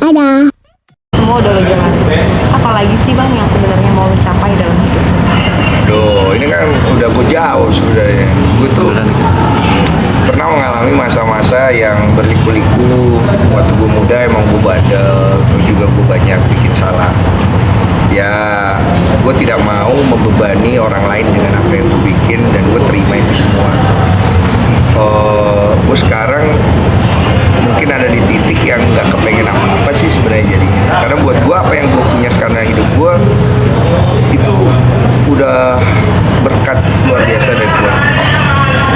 Dadah. Semua udah lo jalani. Apalagi sih bang yang sebenarnya mau lo capai dalam hidup? Aduh, ini kan udah gue jauh sebenarnya. Gue tuh pernah mengalami masa-masa yang berliku-liku. Waktu gue muda emang gue bandel, terus juga gue banyak bikin salah. Ya, gue tidak mau membebani orang lain dengan apa yang gue bikin, dan gue terima itu semua. Gue sekarang mungkin ada di titik yang nggak kepengen apa-apa sih sebenarnya jadi. Karena buat gue apa yang gue punya sekarang dalam hidup gue itu udah berkat luar biasa dari Tuhan.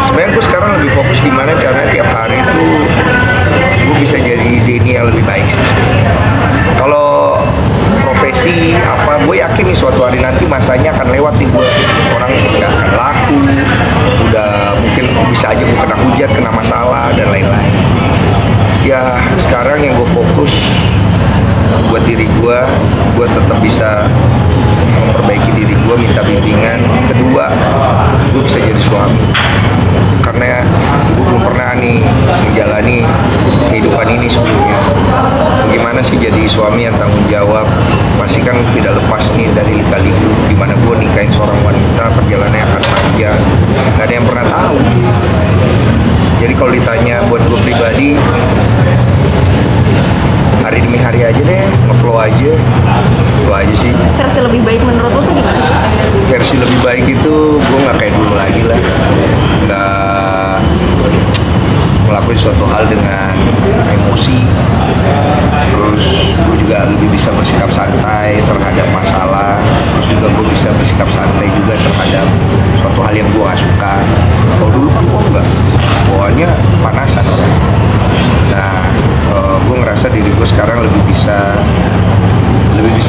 Sebenarnya gue sekarang lebih fokus gimana caranya tiap hari itu gue bisa jadi Denny yang lebih baik sih sebenarnya. Kalau profesi apa, gue yakin nih suatu hari nanti masanya akan lewat nih gue. Orang nggak akan laku, udah mungkin bisa aja gue kena hujat, kena masalah dan lain-lain. Ya sekarang yang gue fokus buat diri gue tetap bisa memperbaiki diri gue, minta bimbingan. Kedua, gue bisa jadi suami. Karena gue belum pernah nih menjalani kehidupan ini sebelumnya. Bagaimana sih jadi suami yang tanggung jawab? Pasti kan tidak lepas nih dari lika-liku dimana gue nikahin seorang wanita, perjalanannya akan panjang, gak ada yang pernah tahu. Jadi kalau ditanya buat gue pribadi, hari demi hari aja deh, nge-flow aja, itu aja sih. Versi lebih baik menurut lo tuh gimana? Versi lebih baik itu gue nggak kayak dulu lagi lah, nggak ngelakuin suatu hal dengan emosi, terus gue juga lebih bisa bersikap santai terhadap masalah, terus juga gue bisa bersikap santai juga terhadap suatu hal yang gue nggak suka. Kalau dulu kan gue nggak, bawaannya panasan orang. Nah, gue ngerasa diri gue sekarang lebih bisa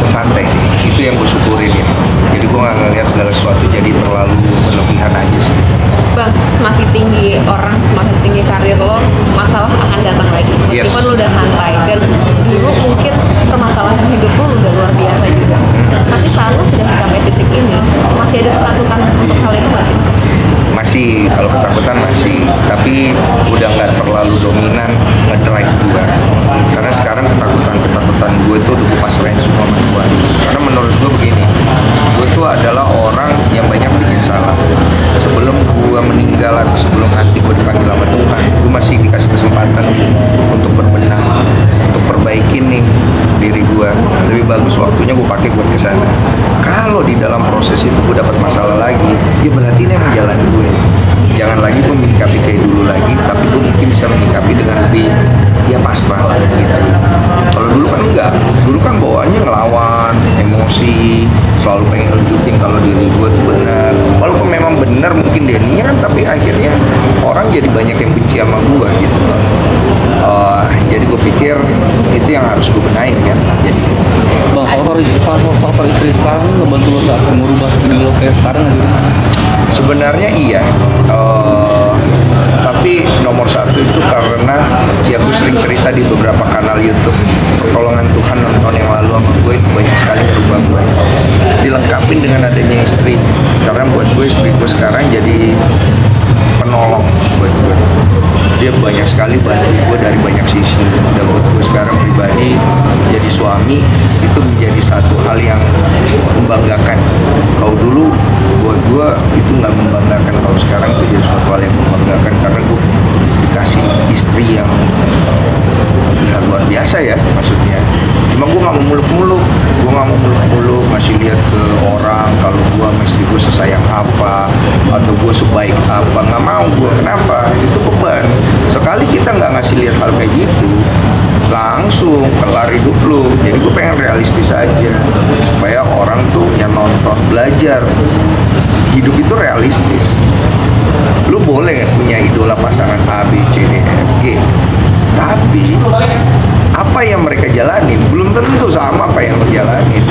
santai sih. Itu yang gue syukurin ya. Jadi gue nggak ngelihat segala sesuatu jadi terlalu berlebihan aja sih. Bang, semakin tinggi orang, semakin tinggi karir lo, masalah akan datang lagi. Meskipun lo udah santai, dan dulu mungkin permasalahan hidup lo udah luar biasa juga. Tapi saat lo sudah mencapai titik ini, masih ada ketakutan untuk hal itu nggak sih? Masih, kalau ketakutan masih, tapi udah nggak terlalu dominan ngedrive gue. Karena sekarang ketakutan gue itu udah gue pasrahin semua sama Tuhan. Karena menurut gue begini, gue tuh adalah orang yang banyak bikin salah. Sebelum gue meninggal atau sebelum hati gue dipanggil sama Tuhan, gue masih dikasih kesempatan nih untuk berbenah, untuk perbaikin nih diri gue. Lebih bagus waktunya gue pakai buat kesana. Kalau di dalam proses itu gue dapat masalah lagi, ya berarti ini emang jalan gue. Jangan lagi gue menyikapi kayak dulu lagi, tapi gue mungkin bisa menyikapi dengan lebih ya pasrah lah gitu. Kalau dulu kan enggak, dulu kan bawaannya ngelawan, emosi, selalu pengen nunjukin kalau diri gue tuh benar. Walaupun memang benar mungkin Denny-nya kan, tapi akhirnya orang jadi banyak yang benci sama gue gitu. Jadi gue pikir itu yang harus gue benahin kan. Jadi Bang, faktor istri sekarang ini ngebantu lo saat merubah diri lo kayak sekarang gitu? sebenarnya iya, tapi nomor satu itu karena ya gue sering cerita di beberapa kanal YouTube, pertolongan Tuhan 6 tahun yang lalu sama gue itu banyak sekali merubah gue. Dilengkapin dengan adanya istri, karena buat gue istri gue sekarang jadi penolong buat gue. Dia banyak sekali bantu gue dari banyak sisi, dan buat gue sekarang pribadi jadi suami itu menjadi satu hal yang membanggakan. Kalau dulu buat gue itu nggak membanggakan, kalau sekarang itu jadi suatu hal yang membanggakan karena gue dikasih istri yang ya luar biasa ya maksudnya. Cuma gue nggak mau muluk-muluk, ngasih lihat ke orang kalau gue sama istri gue sesayang apa atau gue sebaik apa, nggak mau gue. Kenapa? Itu beban. Sekali kita nggak ngasih lihat hal kayak gitu, langsung kelar hidup lu. Jadi gue pengen realistis aja supaya orang tuh yang nonton belajar hidup itu realistis. Lu boleh punya idola pasangan A, B, C, D, F, G, tapi apa yang mereka jalanin belum tentu sama apa yang lo jalanin.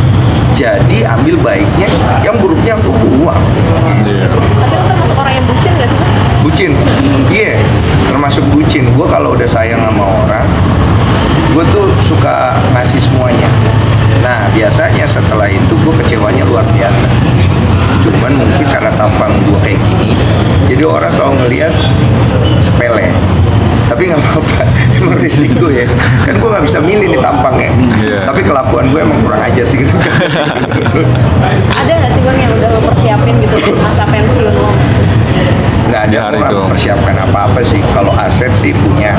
Jadi ambil baiknya, yang buruknya aku buang. Tapi lo termasuk orang yang bucin gak sih? Bucin? Iya, termasuk bucin. Gue kalau udah sayang sama orang, gue tuh suka ngasih semuanya. Nah biasanya setelah itu gue kecewanya luar biasa. Cuman mungkin karena tampang gue kayak gini, jadi orang selalu ngelihat sepele. Tapi nggak apa-apa, emang risiko ya. Kan gue nggak bisa milih nih tampangnya. Iya. Tapi kelakuan gue emang kurang ajar sih gitu. Ada nggak sih Bang yang udah lo persiapin gitu untuk masa pensiun lo? Nggak ada, Hari gue nggak itu. mempersiapkan apa-apa sih. Kalau aset sih punya,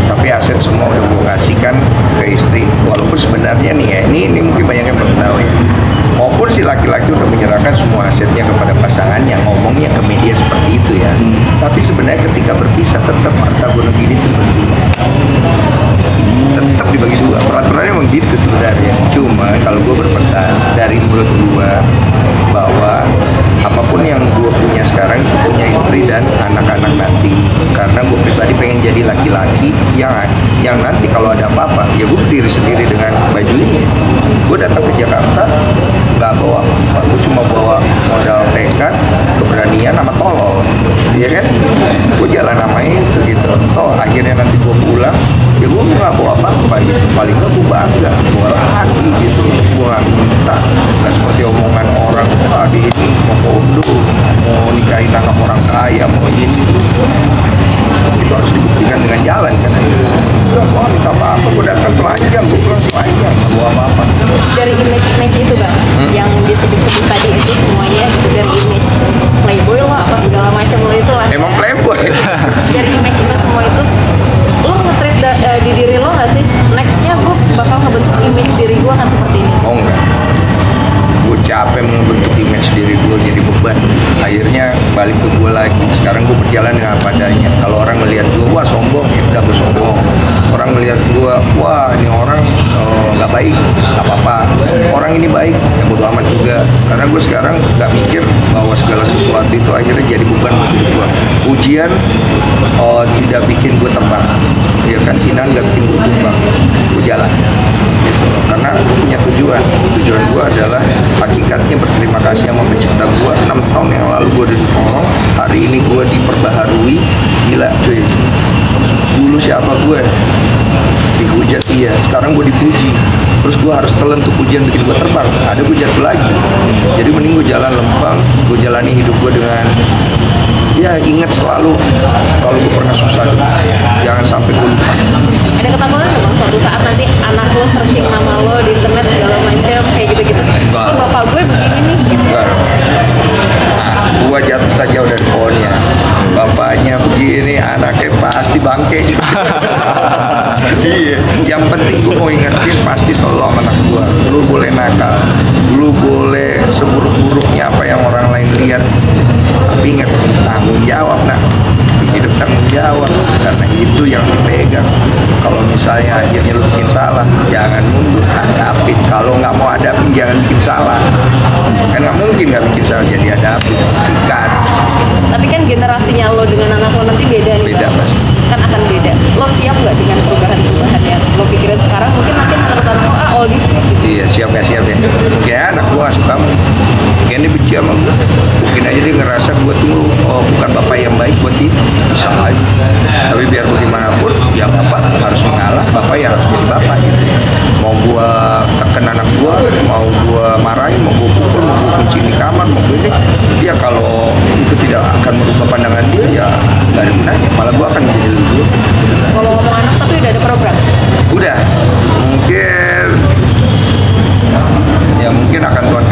tapi aset semua udah gue kasihkan ke istri. Walaupun sebenarnya nih ya, ini mungkin banyak yang belum tahu ya. Maupun si laki-laki udah menyerahkan semua asetnya kepada pasangan yang ngomongnya ke media seperti itu ya. Tapi sebenarnya ketika berpisah tetap harta gonogini itu dibagi dua. Tetap dibagi dua. Peraturannya memang gitu sebenarnya. Cuma kalau gue berpesan dari mulut gue bahwa apapun yang gue punya sekarang itu punya istri dan anak-anak nanti. Karena gue pribadi pengen jadi laki-laki yang nanti kalau ada apa-apa ya gue berdiri sendiri dengan baju ini. Gue datang ke Jakarta nggak bawa apa-apa, gue cuma bawa modal tekad, keberanian sama tolol, ya kan? Gue jalan sama itu gitu. Toh akhirnya nanti gue pulang, ya gue nggak bawa apa-apa gitu. Paling nggak gue bangga, gue laki gitu. Gue nggak minta, nggak seperti omongan orang tadi ini mau bodoh, mau nikahin anak orang kaya, mau ini. Itu harus dibuktikan dengan jalan kan. Udah, gue minta apa-apa, gue datang telanjang, gue pulang telanjang, nggak bawa apa-apa. Dari image itu Bang, yang disebut-sebut tadi itu semuanya gitu dari image playboy lo apa segala macam lo itu lah. Emang playboy. Dari image semua itu, lo nge-treat di diri lo nggak sih? Nextnya gue bakal ngebentuk image diri gue akan seperti ini. Oh enggak, gue capek membentuk image diri gue jadi beban. Akhirnya balik ke gue lagi. Sekarang gue berjalan dengan apa adanya. Kalau orang melihat gue, wah sombong, ya udah gue sombong. Orang melihat gue, wah ini orang nggak baik, nggak apa-apa. Orang ini baik, ya bodo amat juga. Karena gue sekarang nggak mikir bahwa segala sesuatu itu akhirnya jadi beban buat hidup gue. Ujian tidak bikin gue terbang, ya kan, hinaan nggak bikin gue terbang. Gue jalan. Gitu. Karena gue punya tujuan gue adalah hakikatnya berterima kasih sama pencipta gue. 6 tahun yang lalu gue udah ditolong, hari ini gue diperbaharui. Gila cuy, dulu siapa gue dihujat, iya, sekarang gue dipuji. Terus gue harus telan tuh pujian bikin gue terbang, ada gue jatuh lagi. Jadi mending gue jalan lempang, gue jalani hidup gue dengan ya ingat selalu kalau gue pernah susah, jangan sampai gue lupa. Ada ketakutan nggak Bang suatu saat nanti anak lo searching nama lo di internet segala macam kayak gitu-gitu? Oh bapak gue begini nih. Enggak. Gua jatuh tak jauh dari pohonnya. Bapaknya begini, anaknya pasti bangke. Iya. Yang penting gua mau ingetin pasti selalu sama anak gua. Lu boleh nakal, lu boleh seburuk-buruknya apa yang orang lain lihat. Tapi ingat, tanggung jawab nak. Hidup tanggung jawab, karena itu yang dipegang. Kalau misalnya akhirnya lu bikin salah, jangan mundur, hadapin. Kalau nggak mau hadapin, jangan bikin salah. Kan nggak mungkin nggak bikin salah jadi hadapin, sikat. Tapi kan generasinya lo dengan anak lo nanti beda nih. Beda, Bang. pasti. Kan akan beda. Lo siap nggak dengan perubahan-perubahan yang lo pikirin sekarang? Mungkin nanti menurut anak lo oldies nih. Iya, siap ya mungkin anak gua nggak suka, mungkin dia benci sama gua, mungkin aja dia ngerasa gua tuh bukan bapak yang baik buat dia, bisa aja. Tapi biar bagaimanapun ya bapak harus mengalah, bapak ya harus jadi bapak gitu. Mau gua tekan anak gua, mau gua marahin, mau gua pukul, mau gua kunci di kamar, mau gua ini, dia kalau itu tidak akan merubah pandangan dia, ya nggak ada gunanya, malah gua akan menjadi lebih buruk. Ngomong-ngomong anak tapi udah ada program. Udah, mungkin akan Tuhan